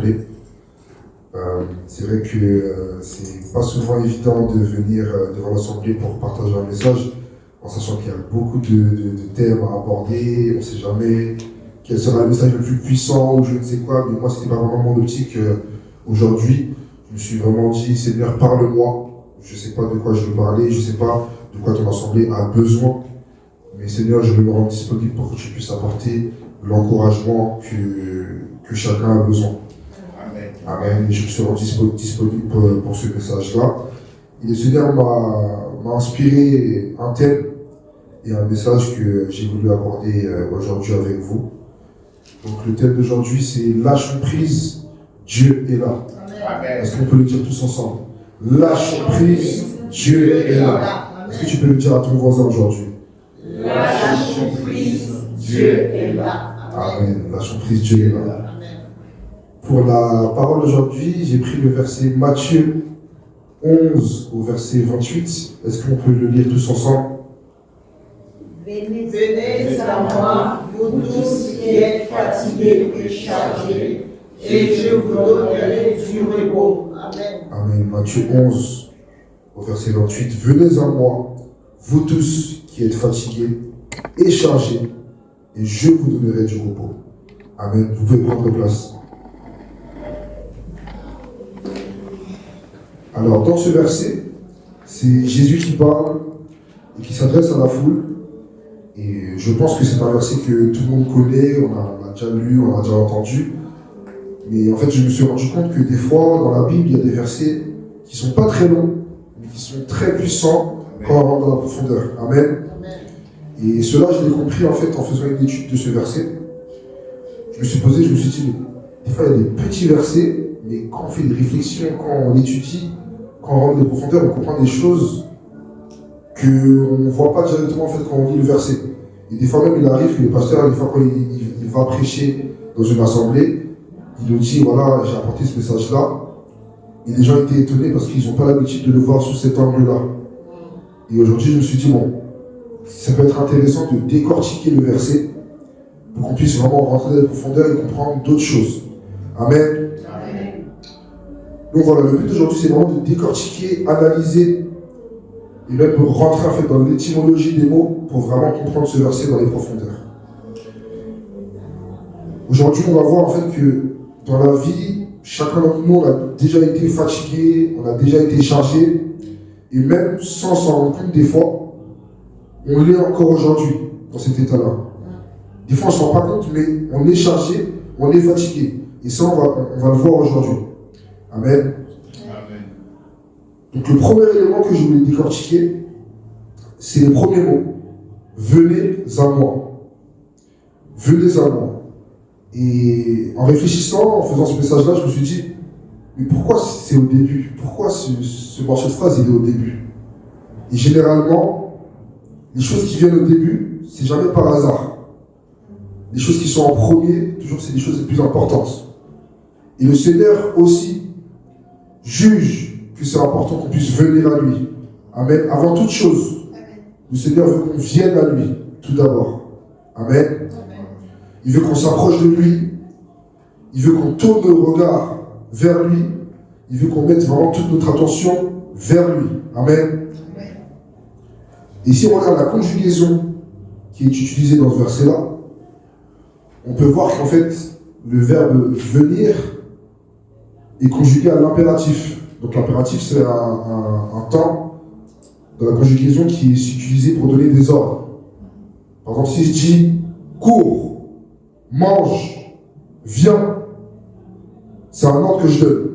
l'Assemblée. C'est vrai que c'est pas souvent évident de venir devant l'Assemblée pour partager un message, en sachant qu'il y a beaucoup de thèmes à aborder, on ne sait jamais quel sera le message le plus puissant ou je ne sais quoi, mais moi c'était pas vraiment mon optique aujourd'hui. Je me suis vraiment dit, Seigneur, parle-moi, je ne sais pas de quoi je veux parler, je ne sais pas de quoi ton Assemblée a besoin, mais Seigneur, je veux me rendre disponible pour que tu puisses apporter l'encouragement que chacun a besoin. Amen. Et je me suis rendu disponible pour ce message-là. Et le Seigneur m'a inspiré un thème et un message que j'ai voulu aborder aujourd'hui avec vous. Donc le thème d'aujourd'hui, c'est lâchons prise, Dieu est là. Amen. Est-ce qu'on peut le dire tous ensemble? Lâchons prise, Dieu est là. Est-ce que tu peux le dire à ton voisin aujourd'hui? Lâchons prise, Dieu est là. Amen. Lâchons prise, Dieu est là. Pour la parole d'aujourd'hui, j'ai pris le verset Matthieu 11 au verset 28. Est-ce qu'on peut le lire tous ensemble? Venez à moi, vous tous qui êtes fatigués et chargés, et je vous donnerai du repos. Amen. Amen. Matthieu 11 au verset 28. Venez à moi, vous tous qui êtes fatigués et chargés, et je vous donnerai du repos. Amen. Vous pouvez prendre place. Alors, dans ce verset, c'est Jésus qui parle et qui s'adresse à la foule. Et je pense que c'est un verset que tout le monde connaît, on a déjà lu, on a déjà entendu. Mais en fait, je me suis rendu compte que des fois, dans la Bible, il y a des versets qui ne sont pas très longs, mais qui sont très puissants quand on rentre dans la profondeur. Amen. Et cela, je l'ai compris en fait en faisant une étude de ce verset. Je me suis dit, des fois, il y a des petits versets, mais quand on fait des réflexions, quand on étudie, quand on rentre dans les profondeurs, on comprend des choses qu'on ne voit pas directement en fait, quand on lit le verset. Et des fois même, il arrive que le pasteur, des fois quand il va prêcher dans une assemblée, il nous dit, voilà, j'ai apporté ce message-là. Et les gens étaient étonnés parce qu'ils n'ont pas l'habitude de le voir sous cet angle-là. Et aujourd'hui, je me suis dit, bon, ça peut être intéressant de décortiquer le verset pour qu'on puisse vraiment rentrer dans les profondeurs et comprendre d'autres choses. Amen. Donc voilà, le but d'aujourd'hui, c'est vraiment de décortiquer, analyser et même rentrer en fait dans l'étymologie des mots pour vraiment comprendre ce verset dans les profondeurs. Aujourd'hui, on va voir en fait que dans la vie, chacun d'entre nous, on a déjà été fatigué, on a déjà été chargé, et même sans s'en rendre compte des fois, on l'est encore aujourd'hui dans cet état-là. Des fois, on ne se rend pas compte, mais on est chargé, on est fatigué. Et ça, on va le voir aujourd'hui. Amen. Amen. Donc le premier élément que je voulais décortiquer, c'est les premiers mots. Venez à moi. Venez à moi. Et en réfléchissant, en faisant ce message-là, je me suis dit, mais pourquoi c'est au début? Pourquoi ce morceau de phrase, il est au début? Et généralement, les choses qui viennent au début, c'est jamais par hasard. Les choses qui sont en premier, toujours c'est les choses les plus importantes. Et le Seigneur aussi juge que c'est important qu'on puisse venir à lui. Amen. Avant toute chose, le Seigneur veut qu'on vienne à lui, tout d'abord. Amen. Il veut qu'on s'approche de lui. Il veut qu'on tourne nos regards vers lui. Il veut qu'on mette vraiment toute notre attention vers lui. Amen. Et si on regarde la conjugaison qui est utilisée dans ce verset-là, on peut voir qu'en fait, le verbe venir est conjugué à l'impératif. Donc l'impératif, c'est un temps dans la conjugaison qui est utilisé pour donner des ordres. Par exemple, si je dis cours, mange, viens, c'est un ordre que je donne.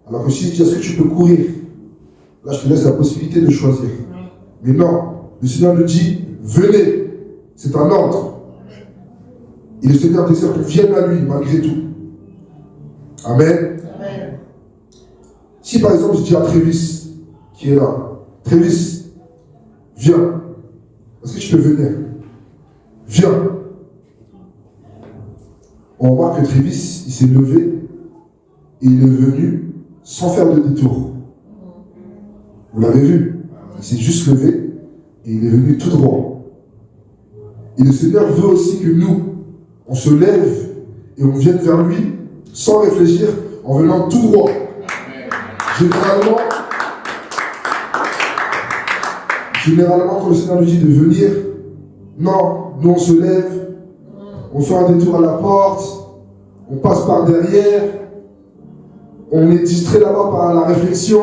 Alors que si je dis est-ce que tu peux courir, là je te laisse la possibilité de choisir. Mais non, le Seigneur nous dit venez, c'est un ordre. Et le Seigneur désire qu'on vienne à lui malgré tout. Amen. Amen. Si par exemple je dis à Trévis, qui est là, Trévis, viens. Est-ce que tu peux venir? Viens. On remarque que Trévis, il s'est levé et il est venu sans faire de détour. Vous l'avez vu? Il s'est juste levé et il est venu tout droit. Et le Seigneur veut aussi que nous, on se lève et on vienne vers lui sans réfléchir, en venant tout droit. Généralement, quand le Seigneur nous dit de venir, non, nous on se lève, on fait un détour à la porte, on passe par derrière, on est distrait là-bas par la réflexion,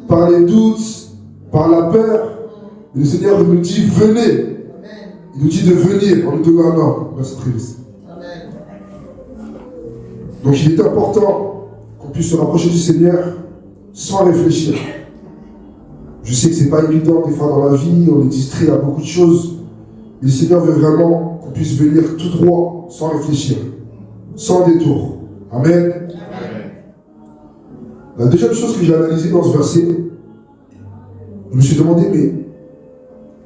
par les doutes, par la peur. Et le Seigneur nous dit venez. Il nous dit de venir en nous donnant un ordre. Merci très vite. Donc il est important qu'on puisse se rapprocher du Seigneur sans réfléchir. Je sais que c'est pas évident des fois dans la vie, on est distrait à beaucoup de choses. Mais le Seigneur veut vraiment qu'on puisse venir tout droit, sans réfléchir, sans détour. Amen. La deuxième chose que j'ai analysée dans ce verset, je me suis demandé, mais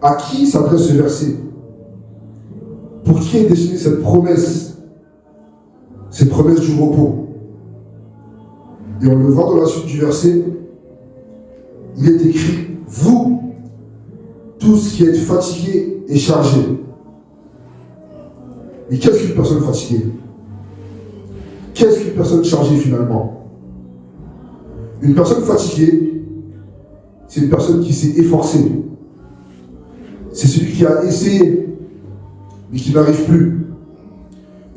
à qui s'adresse ce verset? Pour qui est destinée cette promesse du repos? Et on le voit dans la suite du verset, il est écrit, vous, tous qui êtes fatigués et chargés. Mais qu'est-ce qu'une personne fatiguée? Qu'est-ce qu'une personne chargée finalement? Une personne fatiguée, c'est une personne qui s'est efforcée. C'est celui qui a essayé, mais qui n'arrive plus.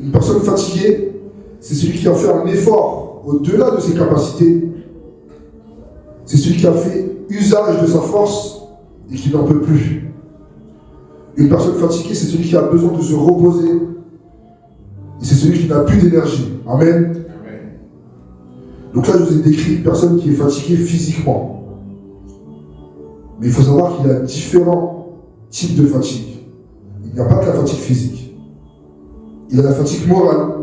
Une personne fatiguée, c'est celui qui a fait un effort au-delà de ses capacités. C'est celui qui a fait usage de sa force et qui n'en peut plus. Une personne fatiguée, c'est celui qui a besoin de se reposer. Et c'est celui qui n'a plus d'énergie. Amen. Donc là, je vous ai décrit une personne qui est fatiguée physiquement. Mais il faut savoir qu'il y a différents types de fatigue. Il n'y a pas que la fatigue physique. Il y a la fatigue morale.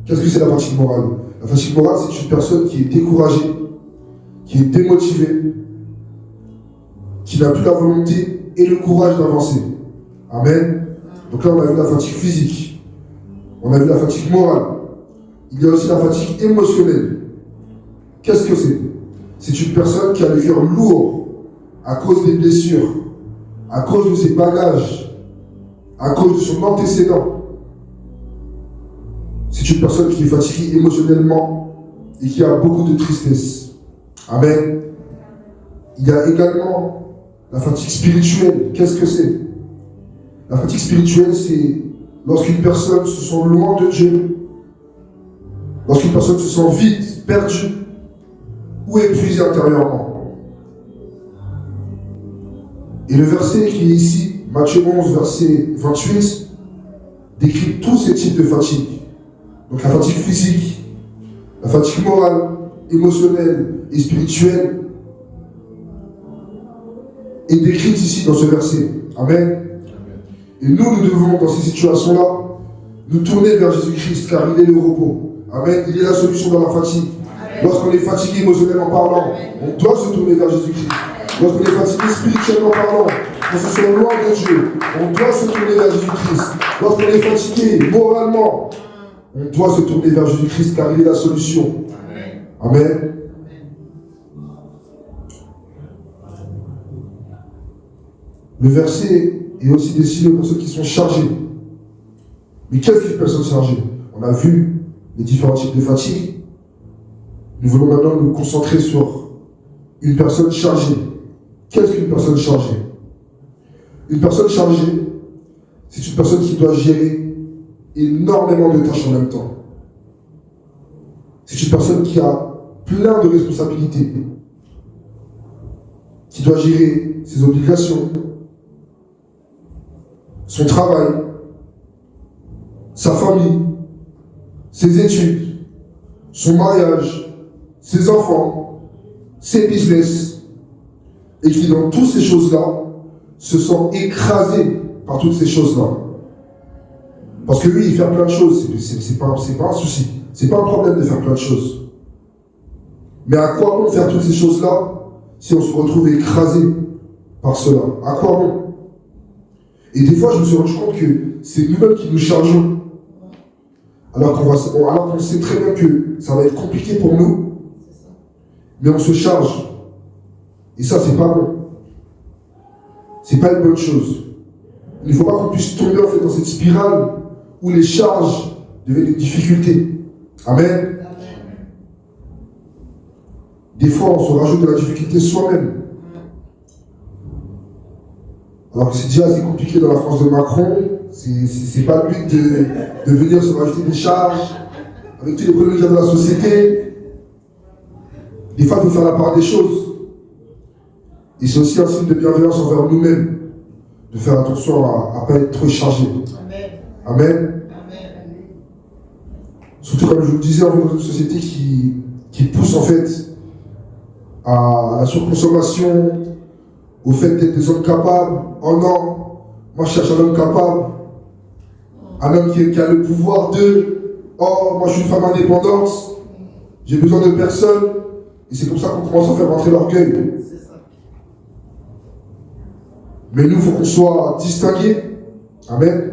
Qu'est-ce que c'est la fatigue morale? La fatigue morale, c'est une personne qui est découragée, qui est démotivée, qui n'a plus la volonté et le courage d'avancer. Amen. Donc là, on a vu la fatigue physique. On a vu la fatigue morale. Il y a aussi la fatigue émotionnelle. Qu'est-ce que c'est? C'est une personne qui a le cœur lourd à cause des blessures, à cause de ses bagages, à cause de son antécédent. C'est une personne qui est fatiguée émotionnellement et qui a beaucoup de tristesse. Amen. Il y a également la fatigue spirituelle. Qu'est-ce que c'est? La fatigue spirituelle, c'est lorsqu'une personne se sent loin de Dieu, lorsqu'une personne se sent vide, perdue ou épuisée intérieurement. Et le verset qui est ici, Matthieu 11, verset 28, décrit tous ces types de fatigue. Donc la fatigue physique, la fatigue morale, émotionnelle et spirituelle est décrite ici dans ce verset. Amen. Et nous devons, dans ces situations-là, nous tourner vers Jésus-Christ, car il est le repos. Amen. Il est la solution dans la fatigue. Lorsqu'on est fatigué émotionnellement parlant, on doit se tourner vers Jésus-Christ. Lorsqu'on est fatigué spirituellement parlant, on se sent loin de Dieu, on doit se tourner vers Jésus-Christ. Lorsqu'on est fatigué moralement, on doit se tourner vers Jésus-Christ, car il est la solution. Amen. Le verset est aussi destiné aux personnes qui sont chargées. Mais qu'est-ce qu'une personne chargée? On a vu les différents types de fatigue. Nous voulons maintenant nous concentrer sur une personne chargée. Qu'est-ce qu'une personne chargée? Une personne chargée, c'est une personne qui doit gérer énormément de tâches en même temps. C'est une personne qui a plein de responsabilités, qui doit gérer ses obligations, son travail, sa famille, ses études, son mariage, ses enfants, ses business, et qui dans toutes ces choses-là se sent écrasé par toutes ces choses-là. Parce que lui, il fait plein de choses, c'est pas un souci, c'est pas un problème de faire plein de choses. Mais à quoi bon faire toutes ces choses-là si on se retrouve écrasé par cela? À quoi bon? Et des fois, je me suis rendu compte que c'est nous-mêmes qui nous chargeons. Alors qu'on sait très bien que ça va être compliqué pour nous, mais on se charge. Et ça, c'est pas bon. C'est pas une bonne chose. Il ne faut pas qu'on puisse tomber en fait dans cette spirale où les charges deviennent une difficulté. Amen. Des fois, on se rajoute de la difficulté soi-même. Alors que c'est déjà assez compliqué dans la France de Macron. C'est pas le but de venir se rajouter des charges avec tous les problèmes qu'il y a dans la société. Des fois, il faut faire la part des choses. Et c'est aussi un signe de bienveillance envers nous-mêmes, de faire attention à ne pas être trop chargé. Amen. Amen. Surtout, comme je vous le disais, on vit dans une société qui pousse en fait à la surconsommation, au fait d'être des hommes capables. Oh non, moi je cherche un homme capable, un homme qui a le pouvoir de, oh moi je suis une femme indépendante, j'ai besoin de personne, et c'est comme ça qu'on commence à faire rentrer l'orgueil. Mais nous, il faut qu'on soit distingués, amen,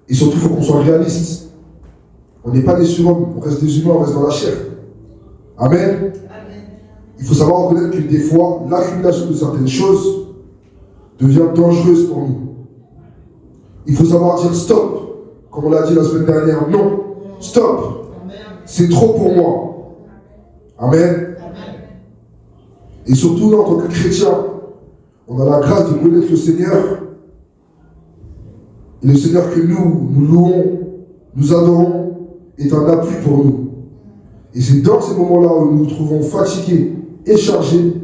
et surtout il faut qu'on soit réaliste. On n'est pas des surhommes, on reste des humains, on reste dans la chair. Amen. Il faut savoir reconnaître que des fois, l'accumulation de certaines choses devient dangereuse pour nous. Il faut savoir dire stop, comme on l'a dit la semaine dernière. Non, stop, c'est trop pour moi. Amen. Et surtout, nous, en tant que chrétiens, on a la grâce de connaître le Seigneur. Et le Seigneur que nous louons, nous adorons, est un appui pour nous. Et c'est dans ces moments-là où nous nous trouvons fatigués et chargés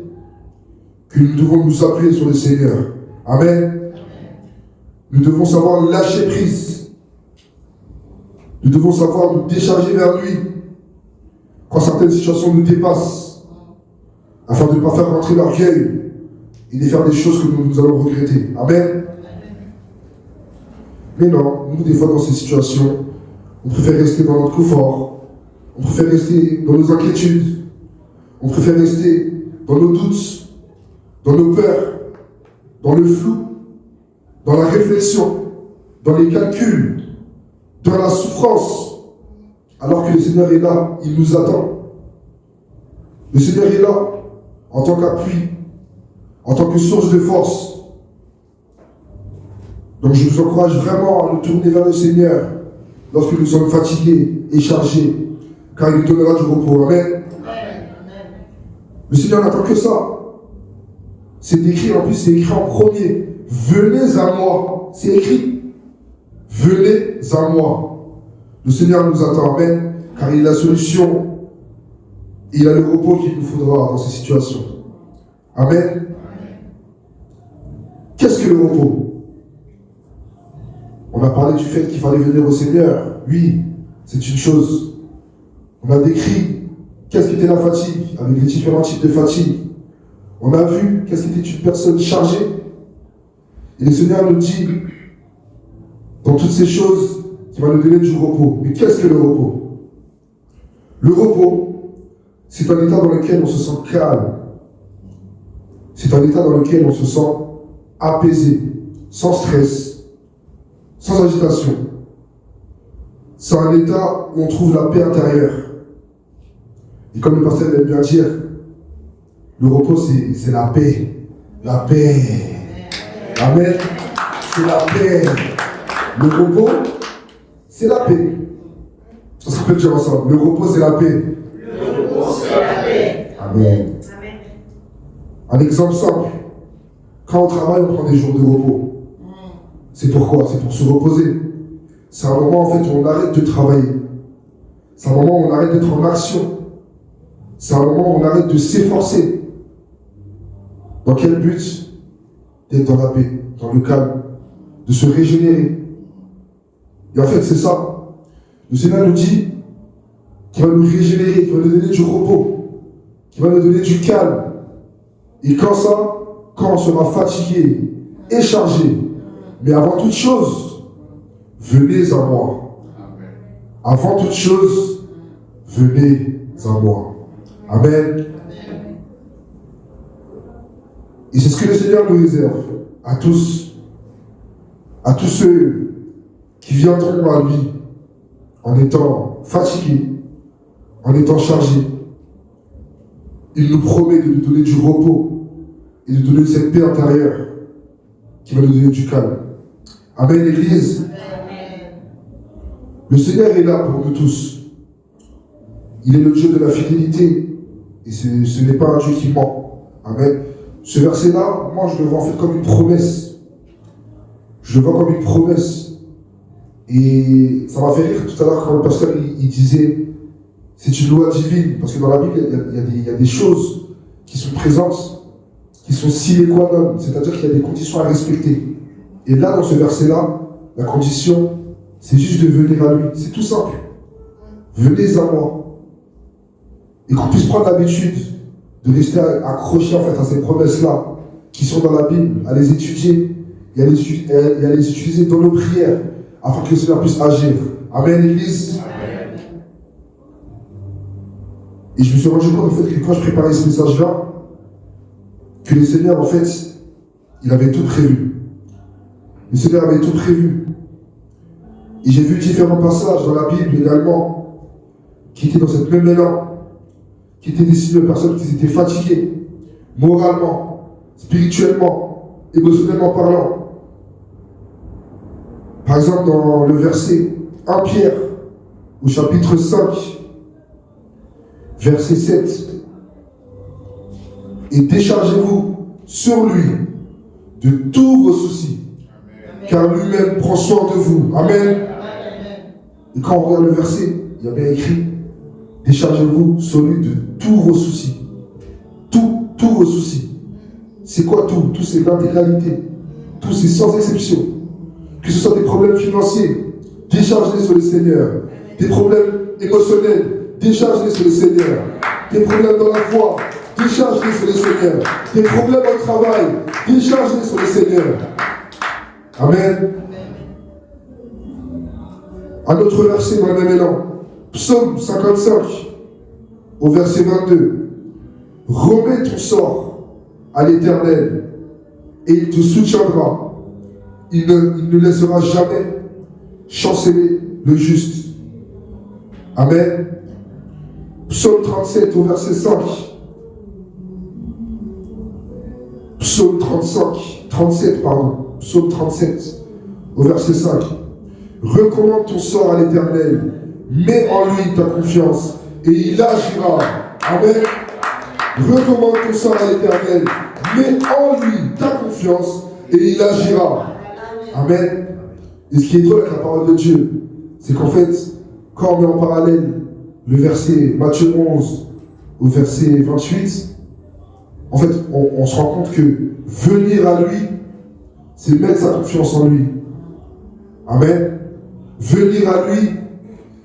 que nous devons nous appuyer sur le Seigneur. Amen. Nous devons savoir lâcher prise. Nous devons savoir nous décharger vers lui quand certaines situations nous dépassent, afin de ne pas faire rentrer l'orgueil et de faire des choses que nous allons regretter. Amen. Mais non, nous, des fois, dans ces situations, on préfère rester dans notre confort, on préfère rester dans nos inquiétudes, on préfère rester dans nos doutes, dans nos peurs, dans le flou, dans la réflexion, dans les calculs, dans la souffrance, alors que le Seigneur est là, il nous attend. Le Seigneur est là en tant qu'appui, en tant que source de force. Donc je vous encourage vraiment à nous tourner vers le Seigneur lorsque nous sommes fatigués et chargés, car il nous donnera du repos. Amen. Le Seigneur n'attend que ça. C'est écrit, en plus c'est écrit en premier. Venez à moi. C'est écrit. Venez à moi. Le Seigneur nous attend. Amen. Car il a la solution. Et il a le repos qu'il nous faudra dans ces situations. Amen. Qu'est-ce que le repos? On a parlé du fait qu'il fallait venir au Seigneur. Oui, c'est une chose. On a décrit qu'est-ce qu'était la fatigue, avec les différents types de fatigue. On a vu qu'est-ce qu'était une personne chargée. Et le Seigneur nous dit, dans toutes ces choses, qu'il va nous donner du repos. Mais qu'est-ce que le repos? Le repos, c'est un état dans lequel on se sent calme. C'est un état dans lequel on se sent apaisé, sans stress, sans agitation. C'est un état où on trouve la paix intérieure. Et comme le pasteur aime bien dire, le repos c'est la paix. La paix. Amen. C'est la paix. Le repos, c'est la paix. On se peut dire ensemble. Le repos, c'est la paix. Le repos, c'est la paix. Amen. Un exemple simple. Quand on travaille, on prend des jours de repos. C'est pourquoi? C'est pour se reposer. C'est un moment en fait où on arrête de travailler. C'est un moment où on arrête d'être en action. C'est un moment où on arrête de s'efforcer. Dans quel but? D'être dans la paix, dans le calme, de se régénérer. Et en fait, c'est ça. Le Seigneur nous dit qu'il va nous régénérer, qu'il va nous donner du repos, qu'il va nous donner du calme. Et quand on sera fatigué et chargé, mais avant toute chose, venez à moi. Avant toute chose, venez à moi. Amen. Et c'est ce que le Seigneur nous réserve à tous ceux qui viendront à lui en étant fatigués, en étant chargés. Il nous promet de nous donner du repos et de donner cette paix intérieure qui va nous donner du calme. Amen, l'Église. Le Seigneur est là pour nous tous. Il est le Dieu de la fidélité Et ce n'est pas un Dieu qui ment. Amen. Ce verset-là, moi, je le vois en fait comme une promesse. Je le vois comme une promesse. Et ça m'a fait rire tout à l'heure quand le pasteur il disait c'est une loi divine. Parce que dans la Bible, il y a des choses qui sont présentes, qui sont sine qua non. C'est-à-dire qu'il y a des conditions à respecter. Et là, dans ce verset-là, la condition, c'est juste de venir à lui. C'est tout simple. Venez à moi. Et qu'on puisse prendre l'habitude de rester accroché en fait à ces promesses-là qui sont dans la Bible, à les étudier et à les utiliser dans nos prières afin que le Seigneur puisse agir. Amen, Église. Amen. Et je me suis rendu compte en fait que quand je préparais ce message-là, que le Seigneur en fait, il avait tout prévu. Le Seigneur avait tout prévu. Et j'ai vu différents passages dans la Bible également qui étaient dans cette même élan, qui étaient destinés aux personnes qui étaient fatiguées, moralement, spirituellement, émotionnellement parlant. Par exemple, dans le verset 1 Pierre, au chapitre 5, verset 7, et déchargez-vous sur lui de tous vos soucis, car lui-même prend soin de vous. Amen. Et quand on regarde le verset, il y a bien écrit, déchargez-vous sur lui de tous vos soucis. Tous vos soucis. C'est quoi tout? Tout c'est l'intégralité. Tout c'est sans exception. Que ce soit des problèmes financiers, déchargez-les sur le Seigneur. Des problèmes émotionnels, déchargez-les sur le Seigneur. Des problèmes dans la foi, déchargez-les sur le Seigneur. Des problèmes au travail, déchargez-les sur le Seigneur. Amen. Un autre verset dans le même élan. Psaume 55, au verset 22. Remets ton sort à l'Éternel et il te soutiendra. Il ne laissera jamais chanceler le juste. Amen. Psaume 37 au verset 5. Psaume 37 Psaume 37 au verset 5. Recommande ton sort à l'Éternel. Mets en lui ta confiance et il agira. Amen. Recommande ton sort à l'Éternel. Mets en lui ta confiance et il agira. Amen. Et ce qui est drôle avec la parole de Dieu, c'est qu'en fait, quand on met en parallèle le verset Matthieu 11 au verset 28, en fait, on se rend compte que venir à lui, c'est mettre sa confiance en lui. Amen. Venir à lui,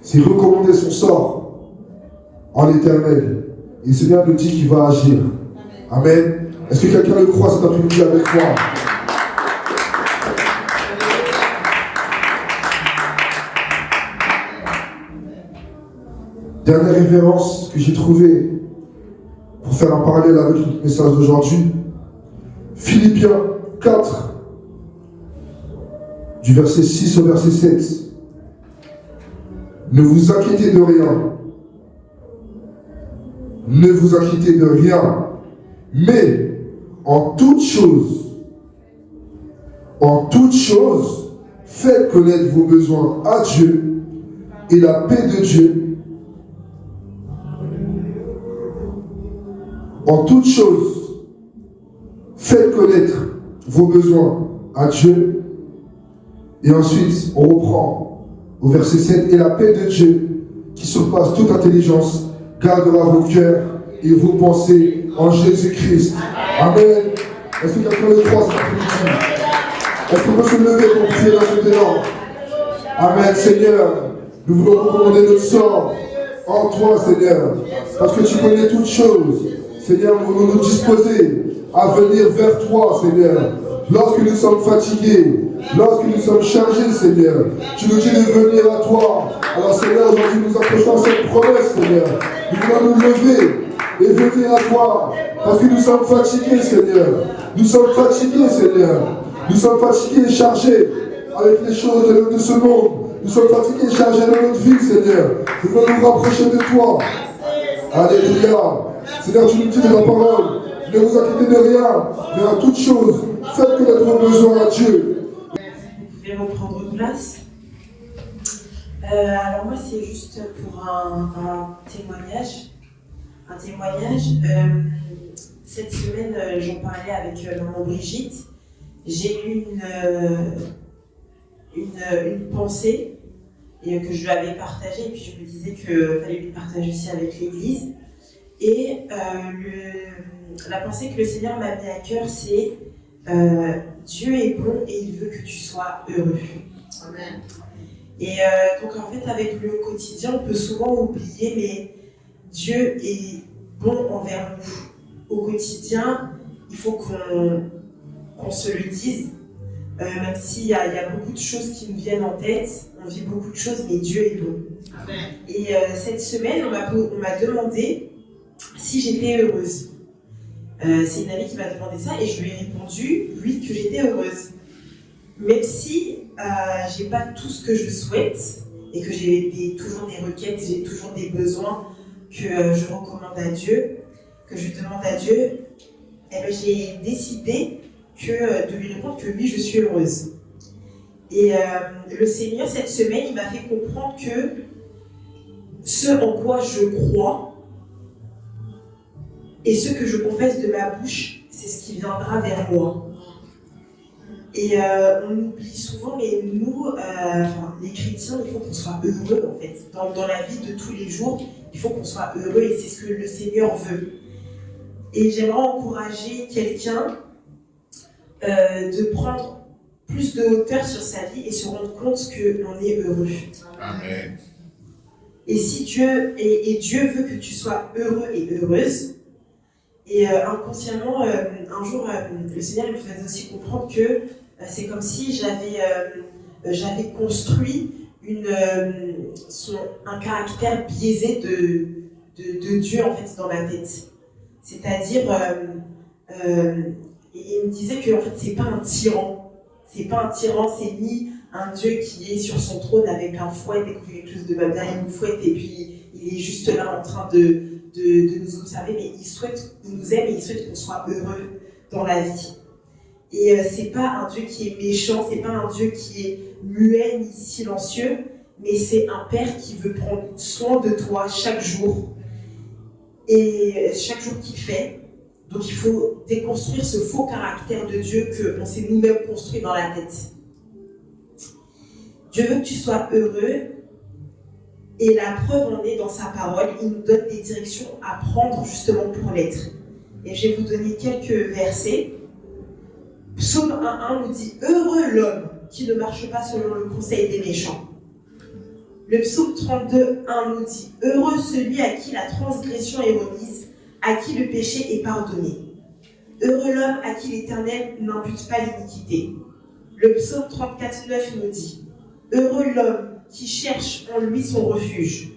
c'est recommander son sort en l'Éternel. Et le Seigneur nous dit qu'il va agir. Amen. Est-ce que quelqu'un le croit cet après-midi avec moi? Dernière référence que j'ai trouvée pour faire un parallèle avec le message d'aujourd'hui. Philippiens 4, du verset 6 au verset 7. Ne vous inquiétez de rien. Ne vous inquiétez de rien. Mais en toute chose, faites connaître vos besoins à Dieu et la paix de Dieu. En toute chose, faites connaître vos besoins à Dieu. Et ensuite, on reprend au verset 7. Et la paix de Dieu, qui surpasse toute intelligence, gardera vos cœurs et vos pensées en Jésus-Christ. Amen. Est-ce que quelqu'un le croit cet après-midi? Est-ce qu'on peut se lever pour prier maintenant? Amen, Seigneur. Nous voulons recommander notre sort en toi, Seigneur. Parce que tu connais toutes choses. Seigneur, nous voulons nous disposer à venir vers toi, Seigneur. Lorsque nous sommes fatigués, lorsque nous sommes chargés, Seigneur, tu nous dis de venir à toi. Alors, Seigneur, aujourd'hui, nous accrochons à cette promesse, Seigneur. Nous voulons nous lever et venir à toi. Parce que nous sommes fatigués, Seigneur. Nous sommes fatigués, Seigneur. Nous sommes fatigués et chargés avec les choses de ce monde. Nous sommes fatigués et chargés de notre vie, Seigneur. Nous voulons nous rapprocher de toi. Alléluia. Seigneur, tu nous dis de la parole, ne vous inquiétez de rien, mais en toute chose, faites connaître vos besoins à Dieu. Vous pouvez reprendre place. Alors moi, c'est juste pour un témoignage. un témoignage. Cette semaine, j'en parlais avec maman Brigitte. J'ai eu une pensée et que je lui avais partagée, et puis je me disais qu'il fallait lui partager aussi avec l'Église. Et la pensée que le Seigneur m'a mis à cœur, c'est Dieu est bon et il veut que tu sois heureux. Amen. Et donc en fait, avec le quotidien, on peut souvent oublier, mais Dieu est bon envers nous. Au quotidien, il faut qu'on se le dise, même s'il y a beaucoup de choses qui nous viennent en tête, on vit beaucoup de choses, mais Dieu est bon. Amen. Et cette semaine, on m'a demandé si j'étais heureuse. C'est une amie qui m'a demandé ça et je lui ai répondu oui, que j'étais heureuse. Même si j'ai pas tout ce que je souhaite et que j'ai toujours des requêtes, j'ai toujours des besoins que je recommande à Dieu, que je demande à Dieu, eh ben, j'ai décidé de lui répondre que oui, je suis heureuse. Et le Seigneur, cette semaine, il m'a fait comprendre que ce en quoi je crois et ce que je confesse de ma bouche, c'est ce qui viendra vers moi. Et on oublie souvent, mais nous, les chrétiens, il faut qu'on soit heureux en fait. Dans la vie de tous les jours, il faut qu'on soit heureux et c'est ce que le Seigneur veut. Et j'aimerais encourager quelqu'un de prendre plus de hauteur sur sa vie et se rendre compte qu'on est heureux. Amen. Et si Dieu veut que tu sois heureux et heureuse, et inconsciemment, un jour, le Seigneur me faisait aussi comprendre que c'est comme si j'avais construit un caractère biaisé de Dieu en fait dans ma tête. C'est-à-dire, il me disait que en fait c'est pas un tyran. C'est pas un tyran, c'est ni un Dieu qui est sur son trône avec un fouet, dès qu'on fait quelque chose de pas bien, il nous fouette et puis il est juste là en train de nous observer, mais il nous aime et il souhaite qu'on soit heureux dans la vie. Et c'est pas un Dieu qui est méchant, c'est pas un Dieu qui est muet ni silencieux, mais c'est un Père qui veut prendre soin de toi chaque jour. Et chaque jour qu'il fait. Donc il faut déconstruire ce faux caractère de Dieu qu'on s'est nous-mêmes construit dans la tête. Dieu veut que tu sois heureux. Et la preuve en est dans sa parole, il nous donne des directions à prendre justement pour l'être. Et je vais vous donner quelques versets. Psaume 1.1 nous dit « Heureux l'homme qui ne marche pas selon le conseil des méchants ». Le psaume 32.1 nous dit « Heureux celui à qui la transgression est remise, à qui le péché est pardonné. Heureux l'homme à qui l'Éternel n'impute pas l'iniquité. » Le psaume 34.9 nous dit « Heureux l'homme qui cherche en lui son refuge. »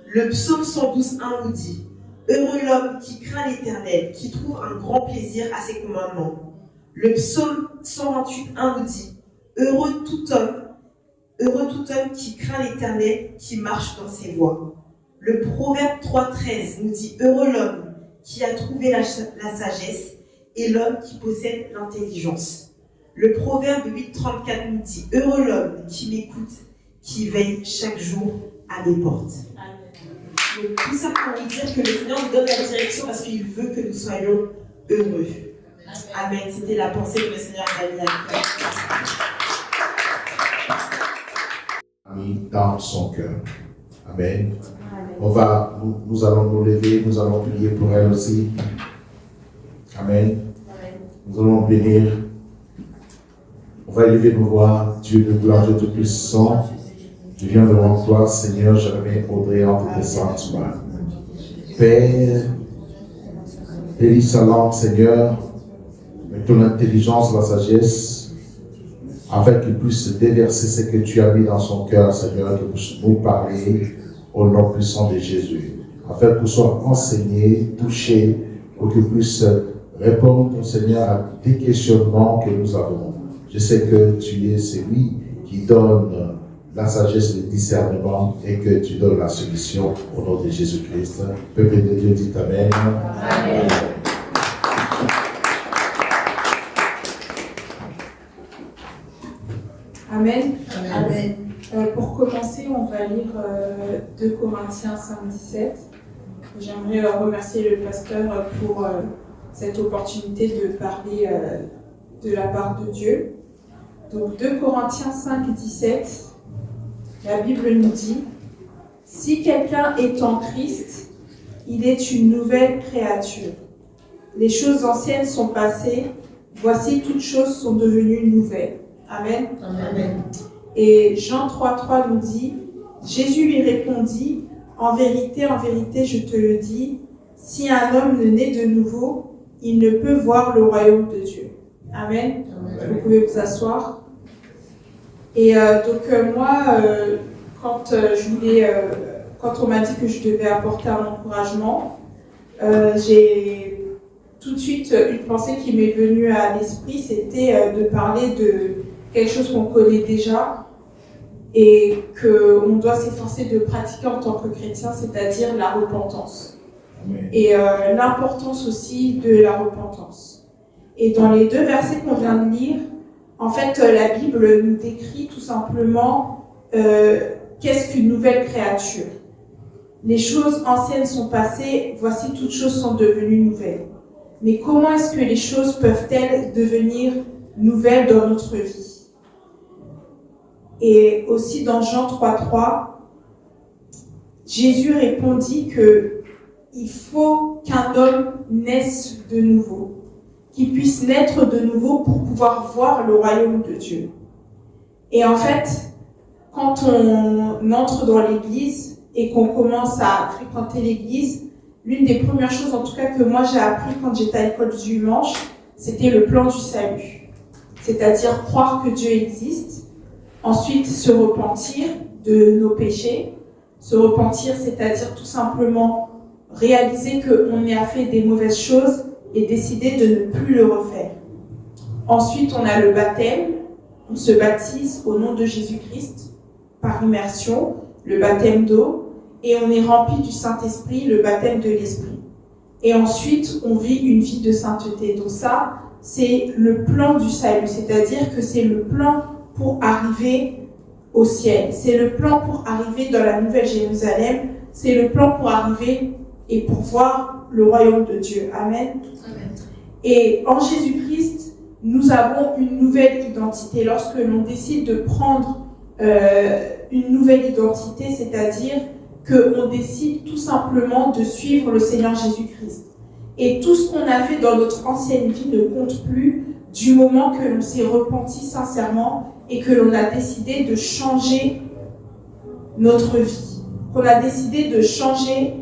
Le psaume 112.1 nous dit « Heureux l'homme qui craint l'Éternel, qui trouve un grand plaisir à ses commandements. » Le psaume 128.1 nous dit « Heureux tout homme qui craint l'Éternel, qui marche dans ses voies. » Le proverbe 3.13 nous dit « Heureux l'homme qui a trouvé la sagesse et l'homme qui possède l'intelligence. » Le proverbe 8.34 nous dit « Heureux l'homme qui m'écoute, qui veille chaque jour à mes portes. » Donc tout ça pour vous dire que le Seigneur nous donne la direction parce qu'il veut que nous soyons heureux. Amen. C'était la pensée que le Seigneur a mis à cœur. Mis dans son cœur. Amen. Nous allons nous lever, nous allons prier pour elle aussi. Amen. Nous allons bénir. On va élever nos voix. Dieu de gloire, Dieu Tout-Puissant. Je viens devant toi, Seigneur, je remets Audrey entre tes saintes mains. Père, bénis sa langue, Seigneur, mais ton intelligence, la sagesse, afin qu'il puisse déverser ce que tu as mis dans son cœur, Seigneur, qu'il puisse nous parler au nom puissant de Jésus, afin qu'il soit enseigné, touché, pour qu'il puisse répondre, Seigneur, à tes questionnements que nous avons. Je sais que tu es celui qui donne la sagesse, le discernement et que tu donnes la solution au nom de Jésus-Christ. Peuple de Dieu dit Amen. Amen. Amen. Amen. Pour commencer, on va lire 2 Corinthiens 5, 17. J'aimerais remercier le pasteur pour cette opportunité de parler de la part de Dieu. Donc 2 Corinthiens 5, 17, la Bible nous dit « Si quelqu'un est en Christ, il est une nouvelle créature. Les choses anciennes sont passées, voici toutes choses sont devenues nouvelles. » Amen. Amen. Et Jean 3,3 nous dit « Jésus lui répondit, en vérité, je te le dis, si un homme ne naît de nouveau, il ne peut voir le royaume de Dieu. » Amen. Amen. Vous pouvez vous asseoir. Et moi, quand on m'a dit que je devais apporter un encouragement, j'ai tout de suite une pensée qui m'est venue à l'esprit, c'était de parler de quelque chose qu'on connaît déjà et qu'on doit s'efforcer de pratiquer en tant que chrétien, c'est-à-dire la repentance. Amen. Et l'importance aussi de la repentance. Et dans les 2 versets qu'on vient de lire, en fait, la Bible nous décrit tout simplement qu'est-ce qu'une nouvelle créature. Les choses anciennes sont passées, voici toutes choses sont devenues nouvelles. Mais comment est-ce que les choses peuvent-elles devenir nouvelles dans notre vie? Et aussi dans Jean 3,3, Jésus répondit qu'il faut qu'un homme naisse de nouveau, qu'il puisse naître de nouveau pour pouvoir voir le royaume de Dieu. Et en fait, quand on entre dans l'église et qu'on commence à fréquenter l'église, l'une des premières choses, en tout cas, que moi j'ai appris quand j'étais à l'école du dimanche, c'était le plan du salut. C'est-à-dire croire que Dieu existe, ensuite se repentir de nos péchés. Se repentir, c'est-à-dire tout simplement réaliser qu'on a fait des mauvaises choses et décider de ne plus le refaire. Ensuite, on a le baptême. On se baptise au nom de Jésus-Christ par immersion, le baptême d'eau. Et on est rempli du Saint-Esprit, le baptême de l'Esprit. Et ensuite, on vit une vie de sainteté. Donc ça, c'est le plan du salut, c'est-à-dire que c'est le plan pour arriver au ciel. C'est le plan pour arriver dans la Nouvelle Jérusalem. C'est le plan pour arriver et pour voir le royaume de Dieu. Amen. Amen. Et en Jésus-Christ, nous avons une nouvelle identité. Lorsque l'on décide de prendre une nouvelle identité, c'est-à-dire qu'on décide tout simplement de suivre le Seigneur Jésus-Christ. Et tout ce qu'on a fait dans notre ancienne vie ne compte plus du moment que l'on s'est repenti sincèrement et que l'on a décidé de changer notre vie, qu'on a décidé de changer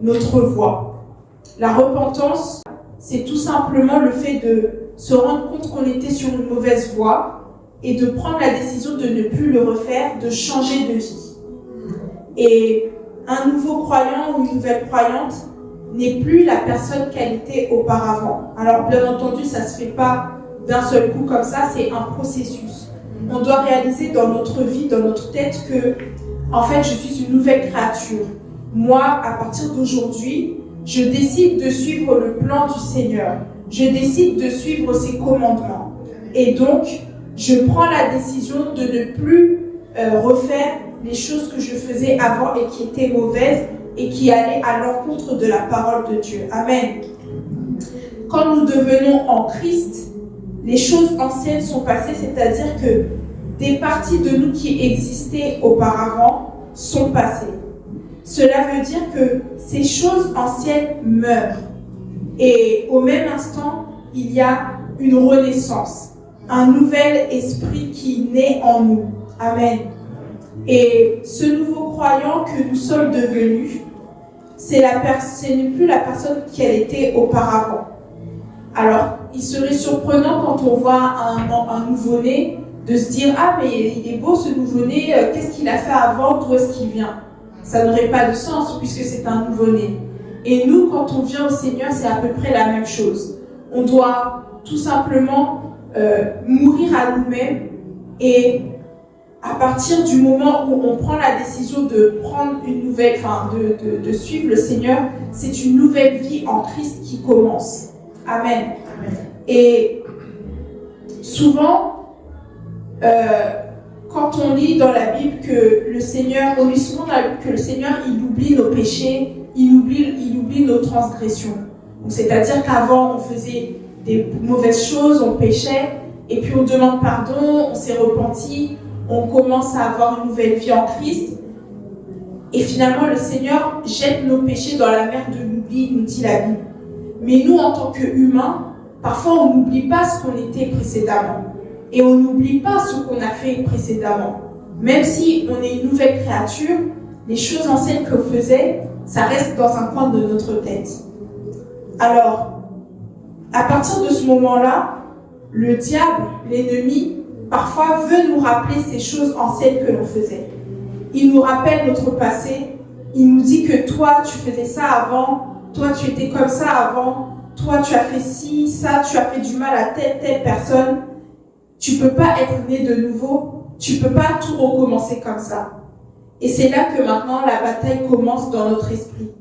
notre voie. La repentance, c'est tout simplement le fait de se rendre compte qu'on était sur une mauvaise voie et de prendre la décision de ne plus le refaire, de changer de vie. Et un nouveau croyant ou une nouvelle croyante n'est plus la personne qu'elle était auparavant. Alors bien entendu, ça ne se fait pas d'un seul coup comme ça, c'est un processus. On doit réaliser dans notre vie, dans notre tête que, en fait, je suis une nouvelle créature. Moi, à partir d'aujourd'hui, je décide de suivre le plan du Seigneur. Je décide de suivre ses commandements. Et donc, je prends la décision de ne plus refaire les choses que je faisais avant et qui étaient mauvaises et qui allaient à l'encontre de la parole de Dieu. Amen. Quand nous devenons en Christ, les choses anciennes sont passées, c'est-à-dire que des parties de nous qui existaient auparavant sont passées. Cela veut dire que ces choses anciennes meurent. Et au même instant, il y a une renaissance, un nouvel esprit qui naît en nous. Amen. Et ce nouveau croyant que nous sommes devenus, ce n'est plus la personne qu'elle était auparavant. Alors, il serait surprenant quand on voit un nouveau-né de se dire « Ah, mais il est beau ce nouveau-né, qu'est-ce qu'il a fait avant, d'où est-ce qu'il vient ?» Ça n'aurait pas de sens puisque c'est un nouveau-né. Et nous, quand on vient au Seigneur, c'est à peu près la même chose. On doit tout simplement mourir à nous-mêmes et à partir du moment où on prend la décision de prendre une nouvelle, de suivre le Seigneur, c'est une nouvelle vie en Christ qui commence. Amen. Et souvent, quand on lit dans la Bible que le Seigneur, on lit souvent dans la Bible que le Seigneur, il oublie nos péchés, il oublie nos transgressions. Donc, c'est-à-dire qu'avant, on faisait des mauvaises choses, on péchait, et puis on demande pardon, on s'est repenti, on commence à avoir une nouvelle vie en Christ. Et finalement, le Seigneur jette nos péchés dans la mer de l'oubli, nous dit la Bible. Mais nous, en tant qu'humains, parfois on n'oublie pas ce qu'on était précédemment. Et on n'oublie pas ce qu'on a fait précédemment. Même si on est une nouvelle créature, les choses anciennes qu'on faisait, ça reste dans un coin de notre tête. Alors, à partir de ce moment-là, le diable, l'ennemi, parfois veut nous rappeler ces choses anciennes que l'on faisait. Il nous rappelle notre passé. Il nous dit que toi, tu faisais ça avant. Toi, tu étais comme ça avant. Toi, tu as fait ci, ça. Tu as fait du mal à telle personne. Tu ne peux pas être né de nouveau. Tu ne peux pas tout recommencer comme ça. Et c'est là que maintenant, la bataille commence dans notre esprit.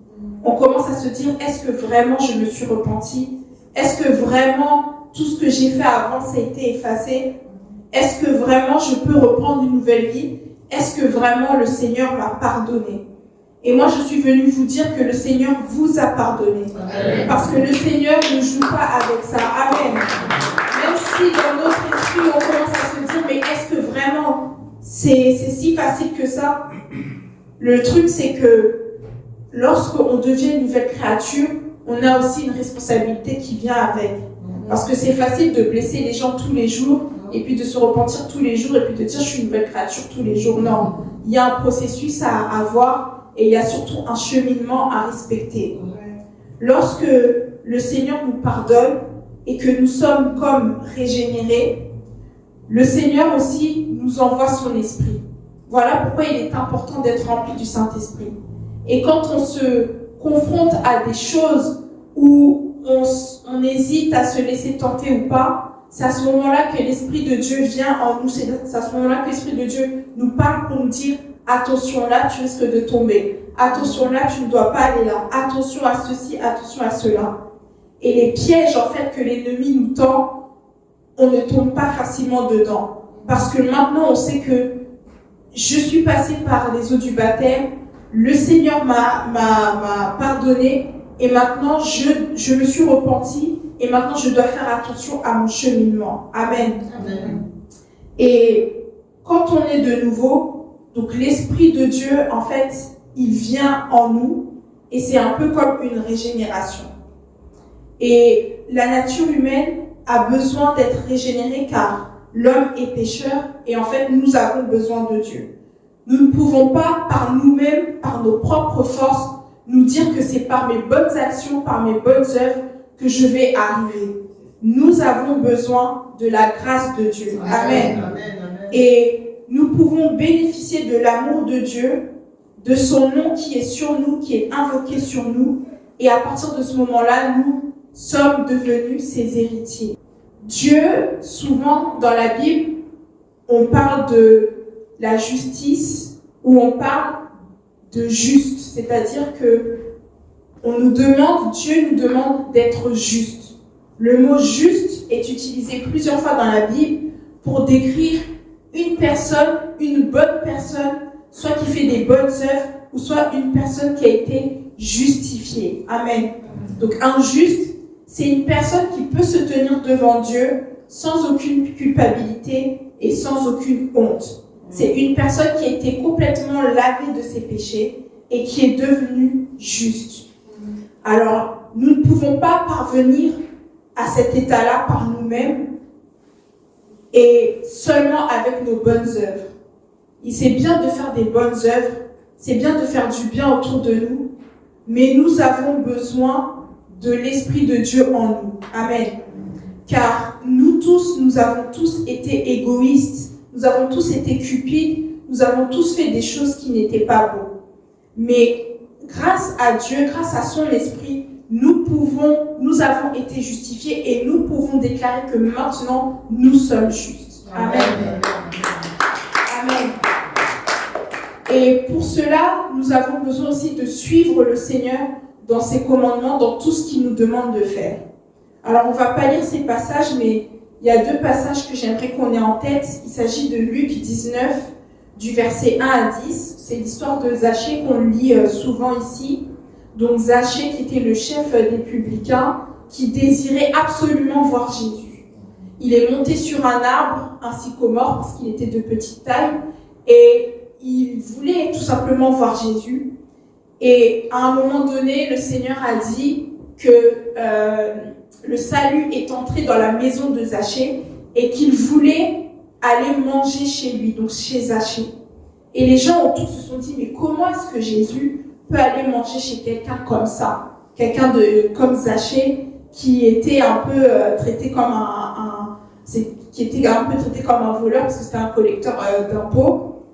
On commence à se dire, est-ce que vraiment je me suis repenti? Est-ce que vraiment tout ce que j'ai fait avant, ça a été effacé? Est-ce que vraiment je peux reprendre une nouvelle vie? Est-ce que vraiment le Seigneur m'a pardonné? Et moi, je suis venue vous dire que le Seigneur vous a pardonné. Amen. Parce que le Seigneur ne joue pas avec ça. Amen. Même si dans notre esprit, on commence à se dire, mais est-ce que vraiment c'est si facile que ça? Le truc, c'est que lorsqu'on devient une nouvelle créature, on a aussi une responsabilité qui vient avec. Parce que c'est facile de blesser les gens tous les jours, et puis de se repentir tous les jours, et puis de dire je suis une nouvelle créature tous les jours. Non, il y a un processus à avoir, et il y a surtout un cheminement à respecter. Lorsque le Seigneur nous pardonne, et que nous sommes comme régénérés, le Seigneur aussi nous envoie son esprit. Voilà pourquoi il est important d'être rempli du Saint-Esprit. Et quand on se confronte à des choses où on hésite à se laisser tenter ou pas, c'est à ce moment-là que l'Esprit de Dieu vient en nous. C'est à ce moment-là que l'Esprit de Dieu nous parle pour nous dire « Attention, là, tu risques de tomber. Attention, là, tu ne dois pas aller là. Attention à ceci, attention à cela. » Et les pièges, en fait, que l'ennemi nous tend, on ne tombe pas facilement dedans. Parce que maintenant, on sait que je suis passée par les eaux du baptême, le Seigneur m'a pardonné, et maintenant, je me suis repentie, et maintenant, je dois faire attention à mon cheminement. Amen. Amen. Et quand on est de nouveau, donc l'Esprit de Dieu, en fait, il vient en nous, et c'est un peu comme une régénération. Et la nature humaine a besoin d'être régénérée car l'homme est pécheur et en fait nous avons besoin de Dieu. Nous ne pouvons pas par nous-mêmes, par nos propres forces, nous dire que c'est par mes bonnes actions, par mes bonnes œuvres que je vais arriver. Nous avons besoin de la grâce de Dieu. Amen. Amen. Et nous pouvons bénéficier de l'amour de Dieu, de son nom qui est sur nous, qui est invoqué sur nous. Et à partir de ce moment-là, nous sommes devenus ses héritiers. Dieu, souvent dans la Bible, on parle de la justice ou on parle de juste, c'est-à-dire que Dieu nous demande d'être juste. Le mot juste est utilisé plusieurs fois dans la Bible pour décrire une personne, une bonne personne, soit qui fait des bonnes œuvres ou soit une personne qui a été justifiée. Amen. Donc un juste, c'est une personne qui peut se tenir devant Dieu sans aucune culpabilité et sans aucune honte. C'est une personne qui a été complètement lavée de ses péchés et qui est devenue juste. Alors, nous ne pouvons pas parvenir à cet état-là par nous-mêmes et seulement avec nos bonnes œuvres. C'est bien de faire des bonnes œuvres, c'est bien de faire du bien autour de nous, mais nous avons besoin de l'Esprit de Dieu en nous. Amen. Car nous avons tous été égoïstes, nous avons tous été cupides, nous avons tous fait des choses qui n'étaient pas bonnes. Mais grâce à Dieu, grâce à son Esprit, nous avons été justifiés et nous pouvons déclarer que maintenant, nous sommes justes. Amen. Amen. Et pour cela, nous avons besoin aussi de suivre le Seigneur dans ses commandements, dans tout ce qu'il nous demande de faire. Alors, on ne va pas lire ces passages, mais il y a deux passages que j'aimerais qu'on ait en tête. Il s'agit de Luc 19, du verset 1 à 10. C'est l'histoire de Zachée qu'on lit souvent ici. donc Zachée qui était le chef des publicains, qui désirait absolument voir Jésus. Il est monté sur un arbre, un sycomore, parce qu'il était de petite taille, et il voulait tout simplement voir Jésus. Et à un moment donné, le Seigneur a dit que le salut est entré dans la maison de Zachée et qu'il voulait aller manger chez lui, donc chez Zachée. Et les gens autour se sont dit, mais comment est-ce que Jésus peut aller manger chez quelqu'un comme ça, quelqu'un comme Zachée, qui était un peu traité comme qui était un peu traité comme un voleur parce que c'était un collecteur d'impôts.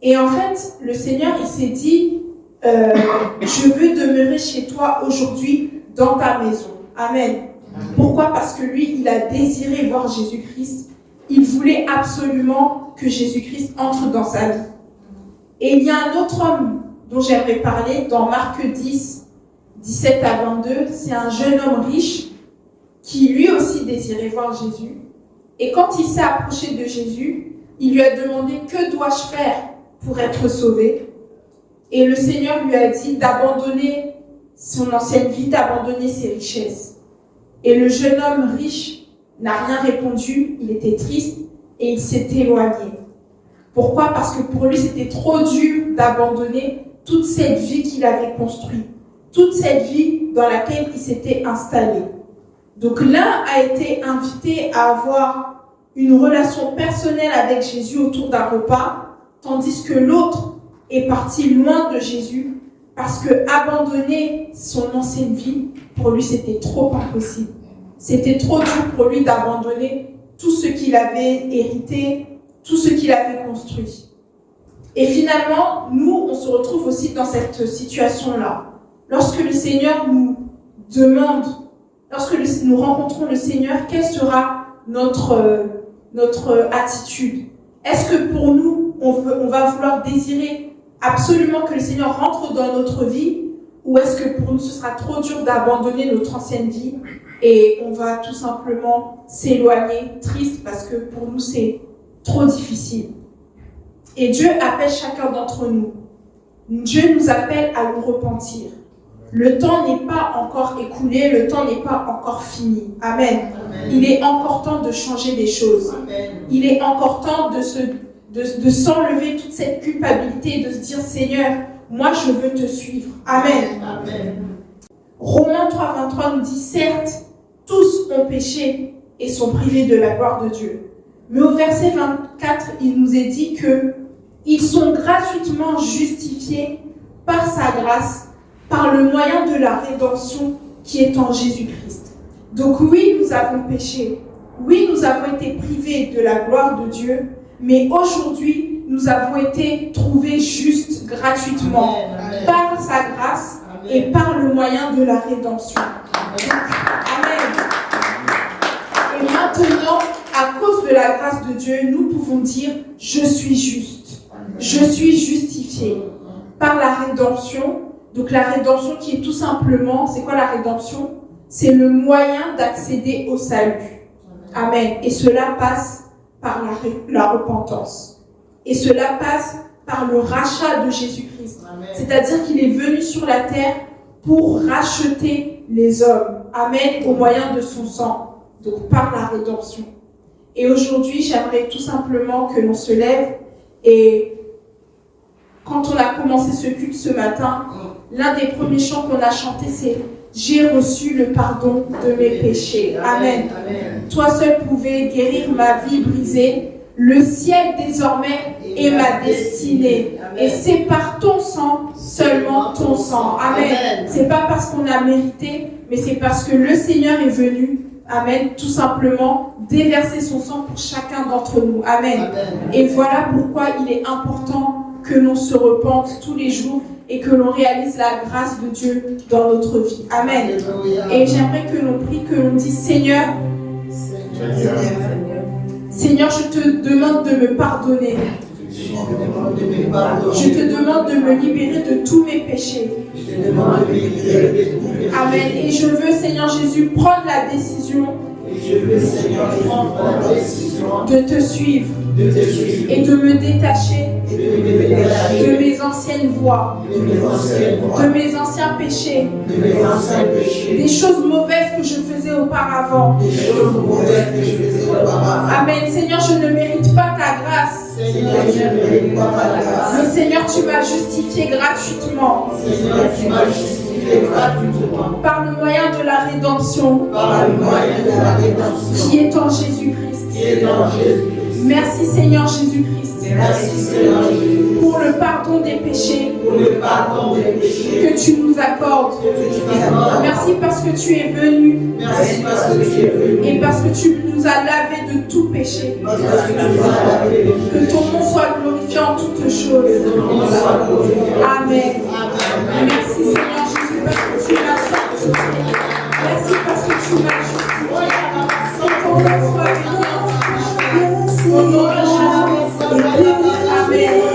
Et en fait, le Seigneur, il s'est dit, je veux demeurer chez toi aujourd'hui dans ta maison. Amen. Pourquoi? Parce que lui, il a désiré voir Jésus-Christ. Il voulait absolument que Jésus-Christ entre dans sa vie. Et il y a un autre homme dont j'aimerais parler dans Marc 10, 17 à 22. C'est un jeune homme riche qui lui aussi désirait voir Jésus. Et quand il s'est approché de Jésus, il lui a demandé « Que dois-je faire pour être sauvé ?» Et le Seigneur lui a dit d'abandonner son ancienne vie, d'abandonner ses richesses. Et le jeune homme riche n'a rien répondu, il était triste et il s'est éloigné. Pourquoi? Parce que pour lui, c'était trop dur d'abandonner toute cette vie qu'il avait construite, toute cette vie dans laquelle il s'était installé. Donc l'un a été invité à avoir une relation personnelle avec Jésus autour d'un repas, tandis que l'autre est parti loin de Jésus parce que abandonner son ancienne vie, pour lui, c'était trop impossible. C'était trop dur pour lui d'abandonner tout ce qu'il avait hérité, tout ce qu'il avait construit. Et finalement, nous, on se retrouve aussi dans cette situation-là. Lorsque le Seigneur nous demande, lorsque nous rencontrons le Seigneur, quelle sera notre attitude? Est-ce que pour nous, on va vouloir désirer absolument que le Seigneur rentre dans notre vie, ou est-ce que pour nous, ce sera trop dur d'abandonner notre ancienne vie et on va tout simplement s'éloigner, triste, parce que pour nous, c'est trop difficile. Et Dieu appelle chacun d'entre nous. Dieu nous appelle à nous repentir. Le temps n'est pas encore écoulé, le temps n'est pas encore fini. Amen. Amen. Il est encore temps de changer les choses. Amen. Il est encore temps de s'enlever toute cette culpabilité et de se dire, Seigneur, moi je veux te suivre. Amen. Amen. Romains 3,23 nous dit, certes, tous ont péché et sont privés de la gloire de Dieu. Mais au verset 24, il nous est dit que ils sont gratuitement justifiés par sa grâce, par le moyen de la rédemption qui est en Jésus-Christ. Donc oui, nous avons péché. Oui, nous avons été privés de la gloire de Dieu. Mais aujourd'hui, nous avons été trouvés justes gratuitement Amen. Par sa grâce Amen. Et par le moyen de la rédemption. Amen. Et maintenant, à cause de la grâce de Dieu, nous pouvons dire « Je suis juste, je suis justifié » par la rédemption. Donc la rédemption qui est tout simplement, c'est quoi la rédemption? C'est le moyen d'accéder au salut. Amen. Et cela passe par la repentance. Et cela passe par le rachat de Jésus-Christ. C'est-à-dire qu'il est venu sur la terre pour racheter les hommes. Amen. Au moyen de son sang. Donc par la rédemption. Et aujourd'hui, j'aimerais tout simplement que l'on se lève. Et quand on a commencé ce culte ce matin, l'un des premiers chants qu'on a chanté, c'est « J'ai reçu le pardon de mes péchés. » Amen. Amen. Toi seul pouvais guérir ma vie brisée. Le ciel désormais est ma destinée. Amen. Et c'est par ton sang, seulement ton sang. Amen. C'est pas parce qu'on a mérité, mais c'est parce que le Seigneur est venu. Amen. Tout simplement déverser son sang pour chacun d'entre nous. Amen. Amen. Et voilà pourquoi il est important que l'on se repente tous les jours et que l'on réalise la grâce de Dieu dans notre vie. Amen. Alléluia. Et j'aimerais que l'on prie, que l'on dise Seigneur, Seigneur, je te demande de me pardonner. Je te demande de me libérer de tous mes péchés. Amen. Et je veux, Seigneur Jésus, prendre la décision de te suivre et de me détacher de mes anciennes anciennes voies, de mes anciennes voies, de mes anciens péchés, de mes anciens péchés, des choses mauvaises que je faisais auparavant. des choses mauvaises que je faisais auparavant. Amen. Seigneur, je ne mérite pas ta grâce. Seigneur, je ne mérite pas ta grâce. Mais Seigneur, tu m'as justifié gratuitement Seigneur, tu m'as justifié gratuitement par le moyen de la rédemption par le moyen de la rédemption qui est en Jésus-Christ. qui est en Jésus-Christ. Merci Seigneur Jésus-Christ Merci Seigneur Jésus pour le pardon des péchés pour le pardon des péchés que tu nous accordes. que tu m'accordes. Merci parce que tu es venu Merci parce que tu es venu. et parce que tu nous as lavés de tout péché. Parce que tu nous as lavé les Que ton nom soit glorifié en toutes choses. Que ton nom soit glorifié. Amen. Amen. Merci Seigneur Jésus parce que tu m'as sanctifié. Merci parce que tu m'as justifié. Que ton nom soit béni. Au nom de Jésus. Amen.